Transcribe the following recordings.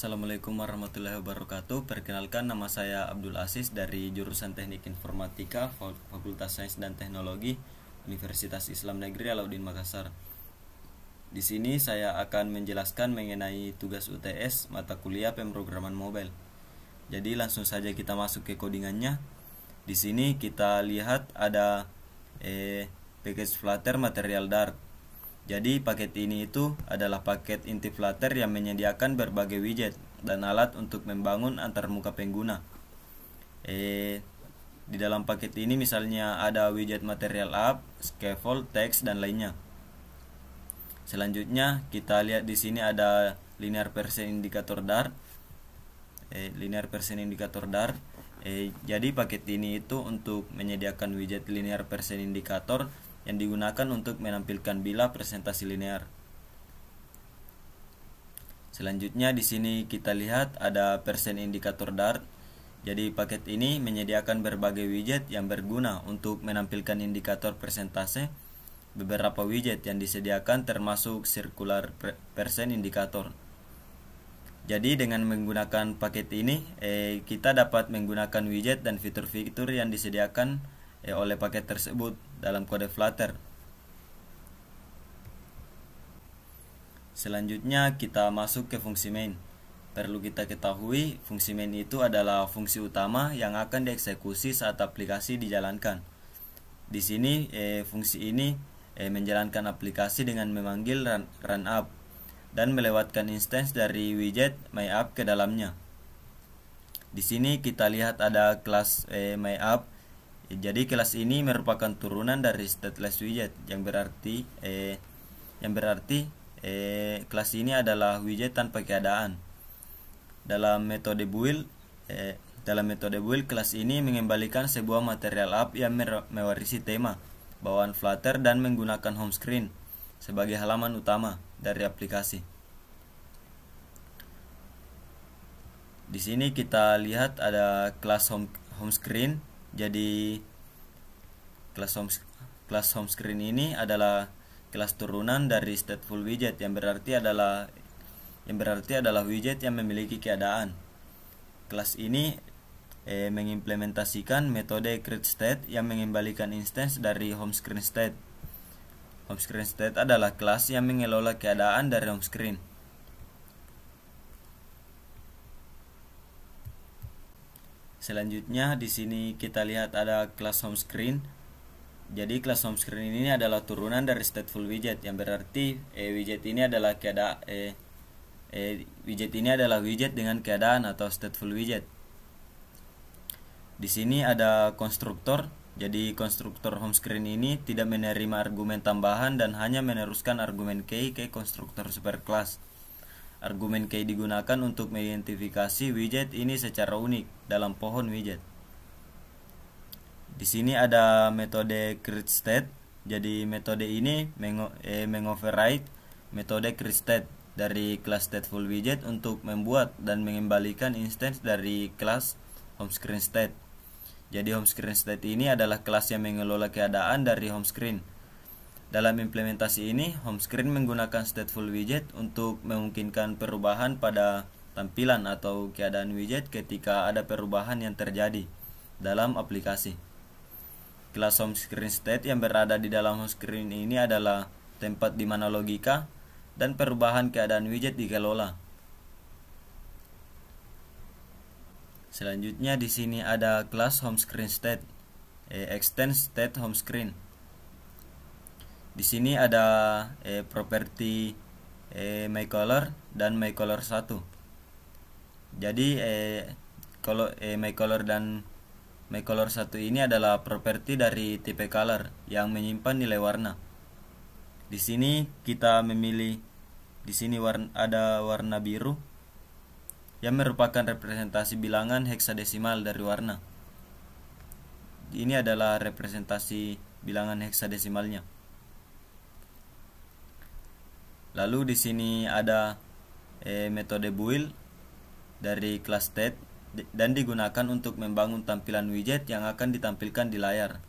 Assalamualaikum warahmatullahi wabarakatuh. Perkenalkan, nama saya Abdul Aziz dari jurusan Teknik Informatika, Fakultas Sains dan Teknologi, Universitas Islam Negeri Alauddin Makassar. Di sini saya akan menjelaskan mengenai tugas UTS mata kuliah pemrograman mobile. Jadi langsung saja kita masuk ke codingannya. Di sini kita lihat ada package Flutter Material Dart. Jadi paket ini itu adalah paket inti Flutter yang menyediakan berbagai widget dan alat untuk membangun antar muka pengguna. Di dalam paket ini misalnya ada widget material app, scaffold, text dan lainnya. Selanjutnya kita lihat di sini ada linear percent indicator Dart. Jadi paket ini itu untuk menyediakan widget linear percent indicator yang digunakan untuk menampilkan bilah presentasi linear. Selanjutnya di sini kita lihat ada percent indicator Dart. Jadi paket ini menyediakan berbagai widget yang berguna untuk menampilkan indikator persentase. Beberapa widget yang disediakan termasuk circular percent indicator. Jadi dengan menggunakan paket ini kita dapat menggunakan widget dan fitur-fitur yang disediakan oleh paket tersebut dalam kode Flutter. Selanjutnya kita masuk ke fungsi main. Perlu kita ketahui, fungsi main itu adalah fungsi utama yang akan dieksekusi saat aplikasi dijalankan. Di sini fungsi ini menjalankan aplikasi dengan memanggil run app dan melewatkan instance dari widget MyApp ke dalamnya. Di sini kita lihat ada kelas MyApp. Jadi kelas ini merupakan turunan dari stateless widget yang berarti kelas ini adalah widget tanpa keadaan. Dalam metode build kelas ini mengembalikan sebuah material app yang mewarisi tema bawaan Flutter dan menggunakan home screen sebagai halaman utama dari aplikasi. Di sini kita lihat ada kelas home screen. Jadi kelas home screen ini adalah kelas turunan dari stateful widget yang berarti adalah widget yang memiliki keadaan. Kelas ini mengimplementasikan metode createState yang mengembalikan instance dari home screen state. Home screen state adalah kelas yang mengelola keadaan dari home screen. Selanjutnya di sini kita lihat ada kelas home screen. Jadi kelas home screen ini adalah turunan dari stateful widget yang berarti widget ini adalah widget dengan keadaan atau stateful widget. Di sini ada konstruktor. Jadi konstruktor home screen ini tidak menerima argumen tambahan dan hanya meneruskan argumen key ke konstruktor superclass. Argumen key digunakan untuk mengidentifikasi widget ini secara unik dalam pohon widget. Di sini ada metode createState. Jadi metode ini mengoverride metode createState dari kelas stateful widget untuk membuat dan mengembalikan instance dari kelas home screen state. Jadi home screen state ini adalah kelas yang mengelola keadaan dari home screen. Dalam implementasi ini, home screen menggunakan stateful widget untuk memungkinkan perubahan pada tampilan atau keadaan widget ketika ada perubahan yang terjadi dalam aplikasi. Kelas home screen state yang berada di dalam home screen ini adalah tempat di mana logika dan perubahan keadaan widget dikelola. Selanjutnya di sini ada kelas home screen state, extend state home screen. Di sini ada properti myColor dan myColor 1. Jadi kalau myColor dan myColor 1 ini adalah properti dari tipe color yang menyimpan nilai warna. Di sini kita memilih ada warna biru yang merupakan representasi bilangan heksadesimal dari warna. Ini adalah representasi bilangan heksadesimalnya. Lalu di sini ada metode build dari kelas state dan digunakan untuk membangun tampilan widget yang akan ditampilkan di layar.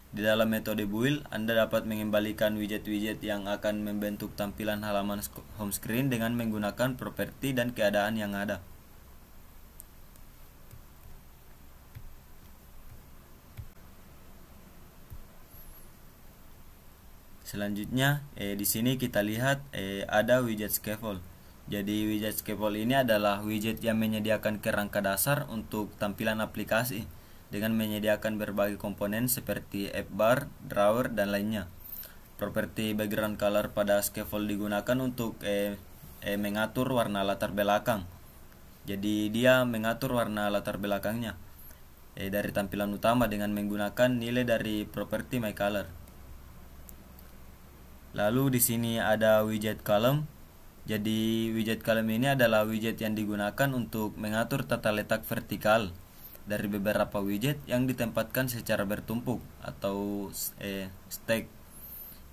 Di dalam metode build, Anda dapat mengembalikan widget-widget yang akan membentuk tampilan halaman home screen dengan menggunakan properti dan keadaan yang ada. Selanjutnya, di sini kita lihat ada widget scaffold. Jadi widget scaffold ini adalah widget yang menyediakan kerangka dasar untuk tampilan aplikasi dengan menyediakan berbagai komponen seperti app bar, drawer, dan lainnya. Properti background color pada scaffold digunakan untuk mengatur warna latar belakang. Jadi dia mengatur warna latar belakangnya dari tampilan utama dengan menggunakan nilai dari properti my color. Lalu di sini ada widget column. Jadi widget column ini adalah widget yang digunakan untuk mengatur tata letak vertikal dari beberapa widget yang ditempatkan secara bertumpuk atau stack.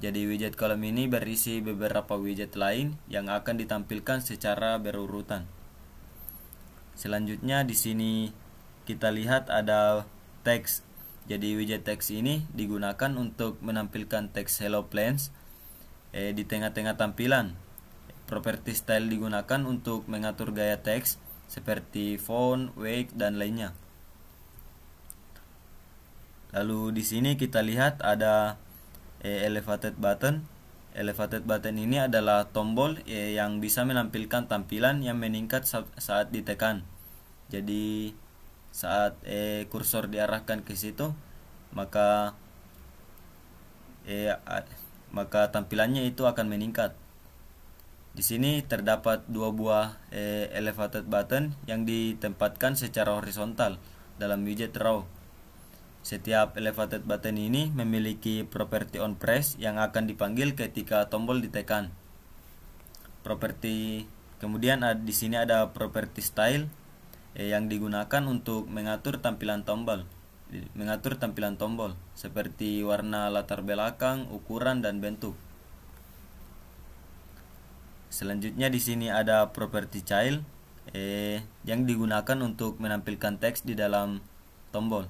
Jadi widget column ini berisi beberapa widget lain yang akan ditampilkan secara berurutan. Selanjutnya di sini kita lihat ada teks. Jadi widget teks ini digunakan untuk menampilkan teks hello planes di tengah-tengah tampilan. Properti style digunakan untuk mengatur gaya teks seperti font, weight, dan lainnya. Lalu di sini kita lihat ada elevated button. Elevated button ini adalah tombol yang bisa menampilkan tampilan yang meningkat saat ditekan. Jadi saat kursor diarahkan ke situ, maka tampilannya itu akan meningkat. Di sini terdapat dua buah elevated button yang ditempatkan secara horizontal dalam widget row. Setiap elevated button ini memiliki properti on press yang akan dipanggil ketika tombol ditekan. Kemudian di sini ada properti style yang digunakan untuk mengatur tampilan tombol. Seperti warna latar belakang, ukuran, dan bentuk. Selanjutnya di sini ada properti child yang digunakan untuk menampilkan teks di dalam tombol.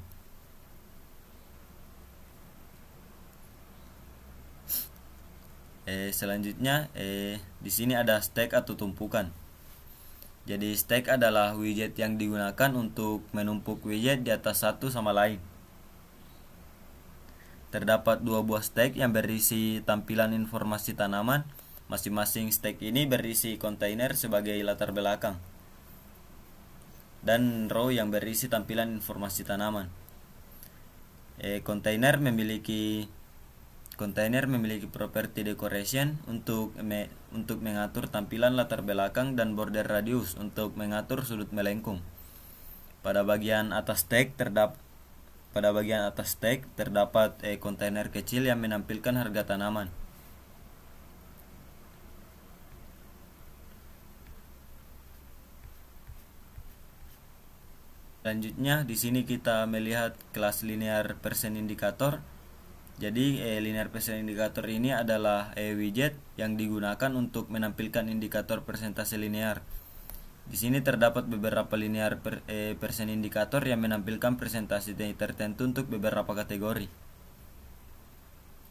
Selanjutnya di sini ada stack atau tumpukan. Jadi stack adalah widget yang digunakan untuk menumpuk widget di atas satu sama lain. Terdapat dua buah stack yang berisi tampilan informasi tanaman. Masing-masing stack ini berisi kontainer sebagai latar belakang dan row yang berisi tampilan informasi tanaman. Kontainer memiliki properti decoration untuk mengatur tampilan latar belakang dan border radius untuk mengatur sudut melengkung. Pada bagian atas stack terdapat kontainer kecil yang menampilkan harga tanaman. Selanjutnya di sini kita melihat kelas linear percent indicator. Jadi linear percent indicator ini adalah widget yang digunakan untuk menampilkan indikator persentase linear. Di sini terdapat beberapa linear percent indicator yang menampilkan persentase tertentu untuk beberapa kategori.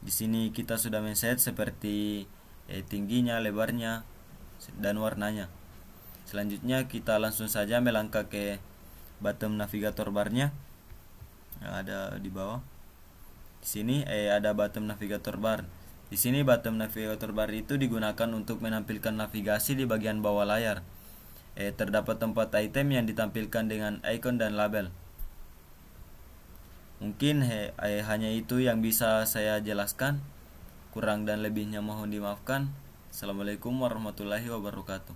Di sini kita sudah men-set seperti tingginya, lebarnya, dan warnanya. Selanjutnya kita langsung saja melangkah ke bottom navigator barnya yang ada di bawah. Di sini ada bottom navigator bar. Di sini bottom navigator bar itu digunakan untuk menampilkan navigasi di bagian bawah layar. Terdapat tempat item yang ditampilkan dengan icon dan label. Mungkin hanya itu yang bisa saya jelaskan. Kurang dan lebihnya mohon dimaafkan. Assalamualaikum warahmatullahi wabarakatuh.